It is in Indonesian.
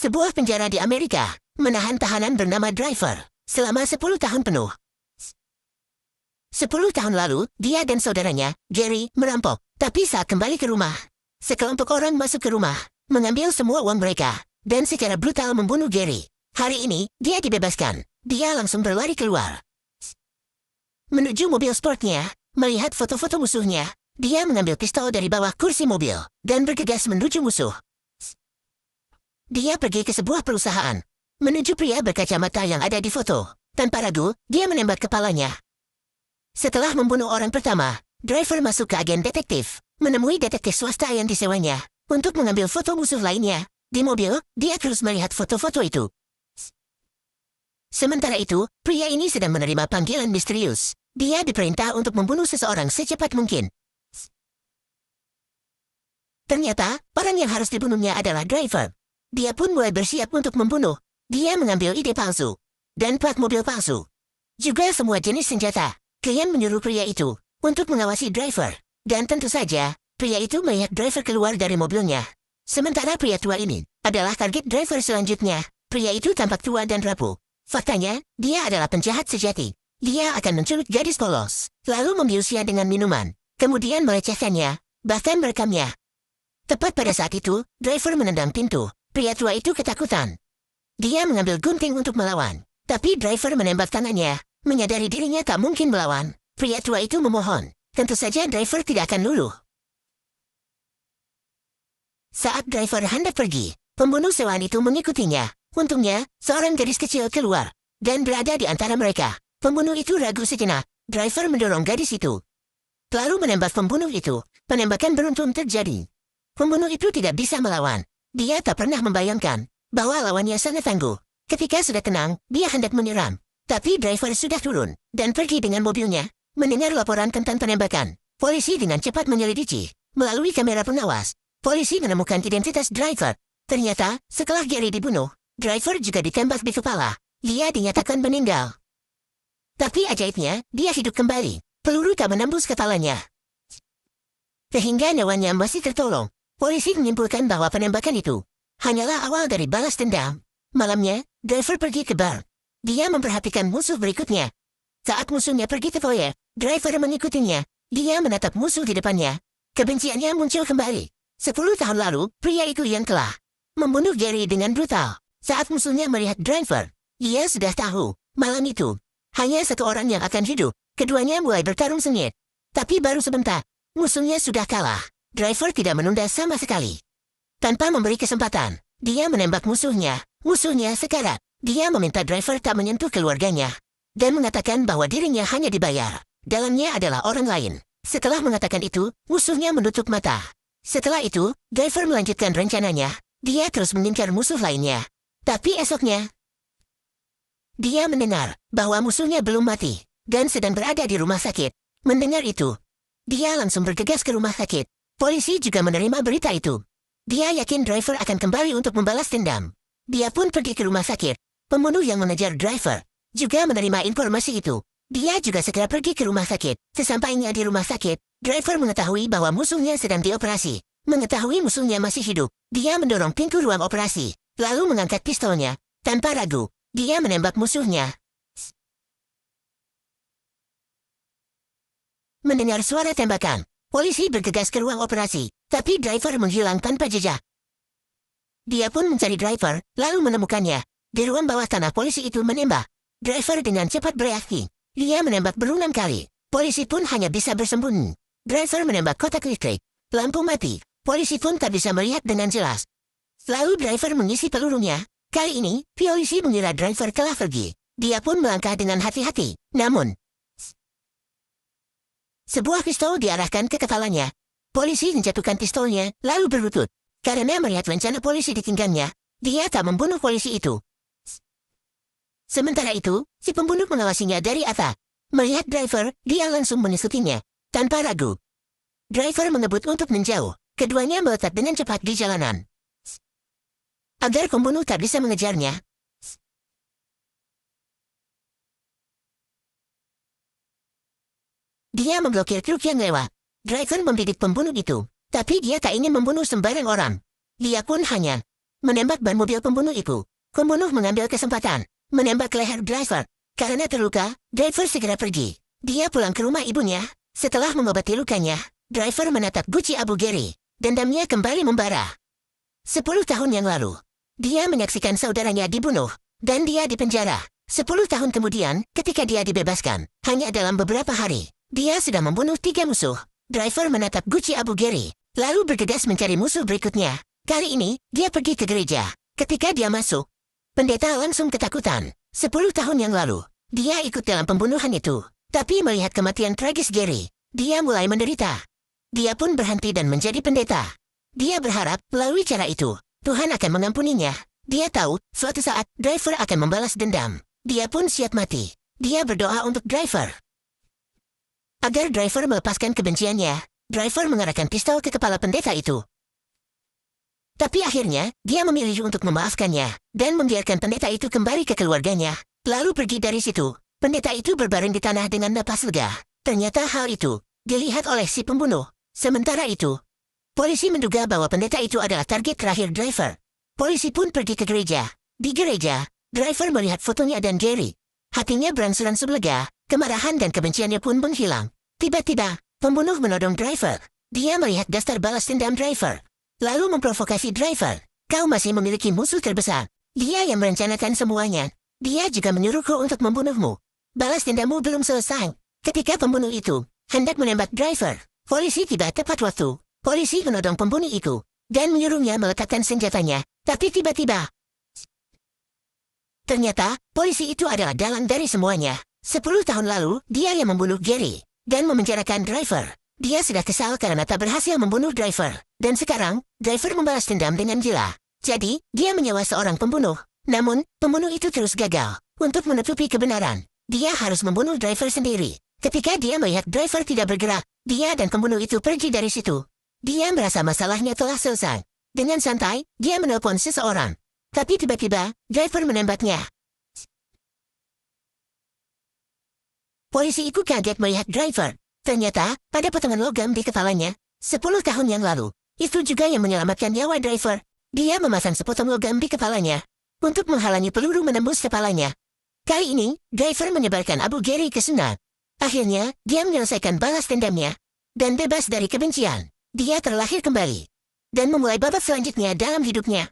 Sebuah penjara di Amerika menahan tahanan bernama Driver selama 10 tahun penuh. 10 tahun lalu, dia dan saudaranya, Gary, merampok. Tapi saat kembali ke rumah, sekelompok orang masuk ke rumah, mengambil semua uang mereka, dan secara brutal membunuh Gary. Hari ini, dia dibebaskan. Dia langsung berlari keluar. Menuju mobil sportnya, melihat foto-foto musuhnya, dia mengambil pistol dari bawah kursi mobil, dan bergegas menuju musuh. Dia pergi ke sebuah perusahaan, menuju pria berkacamata yang ada di foto. Tanpa ragu, dia menembak kepalanya. Setelah membunuh orang pertama, Driver masuk ke agen detektif, menemui detektif swasta yang disewanya, untuk mengambil foto musuh lainnya. Di mobil, dia terus melihat foto-foto itu. Sementara itu, pria ini sedang menerima panggilan misterius. Dia diperintah untuk membunuh seseorang secepat mungkin. Ternyata, orang yang harus dibunuhnya adalah Driver. Dia pun mulai bersiap untuk membunuh. Dia mengambil ide palsu dan plat mobil palsu. Juga semua jenis senjata. Kian menyuruh pria itu untuk mengawasi Driver. Dan tentu saja, pria itu melihat Driver keluar dari mobilnya. Sementara pria tua ini adalah target Driver selanjutnya. Pria itu tampak tua dan rapuh. Faktanya, dia adalah penjahat sejati. Dia akan menculik gadis polos, lalu membiusnya dengan minuman, kemudian melecehkannya, bahkan merekamnya. Tepat pada saat itu, Driver menendang pintu. Pria tua itu ketakutan. Dia mengambil gunting untuk melawan, tapi Driver menembak tangannya. Menyadari dirinya tak mungkin melawan, pria tua itu memohon. Tentu saja Driver tidak akan luluh. Saat Driver hendak pergi, pembunuh sewaan itu mengikutinya. Untungnya, seorang gadis kecil keluar dan berada di antara mereka. Pembunuh itu ragu sejenak. Driver mendorong gadis itu, lalu menembak pembunuh itu. Penembakan beruntun terjadi. Pembunuh itu tidak bisa melawan. Dia tak pernah membayangkan bahwa lawannya sangat tangguh. Ketika sudah tenang, dia hendak menyerang. Tapi Driver sudah turun dan pergi dengan mobilnya. Mendengar laporan tentang penembakan, polisi dengan cepat menyelidiki. Melalui kamera pengawas, polisi menemukan identitas Driver. Ternyata, setelah Gary dibunuh, Driver juga ditembak di kepala. Dia dinyatakan meninggal. Tapi ajaibnya, dia hidup kembali. Peluru tak menembus kepalanya, sehingga nyawanya masih tertolong. Polisi menyimpulkan bahwa penembakan itu hanyalah awal dari balas dendam. Malamnya, Driver pergi ke bar. Dia memperhatikan musuh berikutnya. Saat musuhnya pergi ke foyer, Driver mengikutinya. Dia menatap musuh di depannya. Kebenciannya muncul kembali. 10 tahun lalu, pria itu yang telah membunuh Gary dengan brutal. Saat musuhnya melihat Driver, dia sudah tahu, malam itu hanya satu orang yang akan hidup. Keduanya mulai bertarung sengit. Tapi baru sebentar, musuhnya sudah kalah. Driver tidak menunda sama sekali. Tanpa memberi kesempatan, dia menembak musuhnya. Musuhnya sekarat. Dia meminta Driver tak menyentuh keluarganya, dan mengatakan bahwa dirinya hanya dibayar. Dalamnya adalah orang lain. Setelah mengatakan itu, musuhnya menutup mata. Setelah itu, Driver melanjutkan rencananya. Dia terus mengincar musuh lainnya. Tapi esoknya, dia mendengar bahwa musuhnya belum mati, dan sedang berada di rumah sakit. Mendengar itu, dia langsung bergegas ke rumah sakit. Polisi juga menerima berita itu. Dia yakin Driver akan kembali untuk membalas dendam. Dia pun pergi ke rumah sakit. Pembunuh yang mengejar Driver juga menerima informasi itu. Dia juga segera pergi ke rumah sakit. Sesampainya di rumah sakit, Driver mengetahui bahwa musuhnya sedang dioperasi. Mengetahui musuhnya masih hidup, dia mendorong pintu ruang operasi, lalu mengangkat pistolnya. Tanpa ragu, dia menembak musuhnya. Mendengar suara tembakan, polisi bergegas ke ruang operasi, tapi Driver menghilang tanpa jejak. Dia pun mencari Driver, lalu menemukannya. Di ruang bawah tanah polisi itu menembak. Driver dengan cepat bereaksi. Dia menembak berulang kali. Polisi pun hanya bisa bersembunyi. Driver menembak kotak listrik. Lampu mati. Polisi pun tak bisa melihat dengan jelas. Lalu Driver mengisi pelurunya. Kali ini, polisi mengira Driver telah pergi. Dia pun melangkah dengan hati-hati. Namun, sebuah pistol diarahkan ke kepalanya. Polisi menjatuhkan pistolnya, lalu berlutut. Karena melihat rencana polisi ditinggangnya, dia tak membunuh polisi itu. Sementara itu, si pembunuh mengawasinya dari atas. Melihat Driver, dia langsung menyusutinya. Tanpa ragu, Driver mengebut untuk menjauh. Keduanya melesat dengan cepat di jalanan. Agar pembunuh tak bisa mengejarnya, dia memblokir truk yang lewat. Driver membidik pembunuh itu, tapi dia tak ingin membunuh sembarang orang. Dia pun hanya menembak ban mobil pembunuh itu. Pembunuh mengambil kesempatan, menembak leher driver. Karena terluka, driver segera pergi. Dia pulang ke rumah ibunya. Setelah mengobati lukanya, driver menatap Gucci Abu Geri. Dendamnya kembali membara. 10 tahun yang lalu, dia menyaksikan saudaranya dibunuh, dan dia dipenjara. 10 tahun kemudian, ketika dia dibebaskan, hanya dalam beberapa hari, dia sudah membunuh 3 musuh. Driver menatap Gucci Abu Geri, lalu bergegas mencari musuh berikutnya. Kali ini, dia pergi ke gereja. Ketika dia masuk, pendeta langsung ketakutan. 10 tahun yang lalu, dia ikut dalam pembunuhan itu. Tapi melihat kematian tragis Geri, dia mulai menderita. Dia pun berhenti dan menjadi pendeta. Dia berharap, melalui cara itu, Tuhan akan mengampuninya. Dia tahu, suatu saat, driver akan membalas dendam. Dia pun siap mati. Dia berdoa untuk driver. Agar driver melepaskan kebenciannya, driver mengarahkan pistol ke kepala pendeta itu. Tapi akhirnya, dia memilih untuk memaafkannya, dan membiarkan pendeta itu kembali ke keluarganya. Lalu pergi dari situ. Pendeta itu berbaring di tanah dengan napas lega. Ternyata hal itu dilihat oleh si pembunuh. Sementara itu, polisi menduga bahwa pendeta itu adalah target terakhir driver. Polisi pun pergi ke gereja. Di gereja, driver melihat fotonya dan Geri. Hatinya berangsur-angsur lega, kemarahan dan kebenciannya pun menghilang. Tiba-tiba, pembunuh menodong driver. Dia melihat daftar balas dendam driver, lalu memprovokasi driver. Kau masih memiliki musuh terbesar. Dia yang merencanakan semuanya. Dia juga menyuruhku untuk membunuhmu. Balas dendammu belum selesai. Ketika pembunuh itu hendak menembak driver, polisi tiba tepat waktu. Polisi menodong pembunuh itu dan menyuruhnya meletakkan senjatanya. Tapi tiba-tiba, ternyata polisi itu adalah dalang dari semuanya. 10 tahun lalu, dia yang membunuh Geri dan memenjarakan driver. Dia sudah kesal karena tak berhasil membunuh driver. Dan sekarang, driver membalas dendam dengan gila. Jadi, dia menyewa seorang pembunuh. Namun, pembunuh itu terus gagal. Untuk menutupi kebenaran, dia harus membunuh driver sendiri. Ketika dia melihat driver tidak bergerak, dia dan pembunuh itu pergi dari situ. Dia merasa masalahnya telah selesai. Dengan santai, dia menelpon seseorang. Tapi tiba-tiba, driver menembaknya. Polisi itu kaget melihat driver. Ternyata, pada potongan logam di kepalanya, 10 tahun yang lalu, itu juga yang menyelamatkan nyawa driver. Dia memasang sepotong logam di kepalanya untuk menghalangi peluru menembus kepalanya. Kali ini, driver menyebarkan Abu Geri ke sunat. Akhirnya, dia menyelesaikan balas dendamnya dan bebas dari kebencian. Dia terlahir kembali dan memulai babak selanjutnya dalam hidupnya.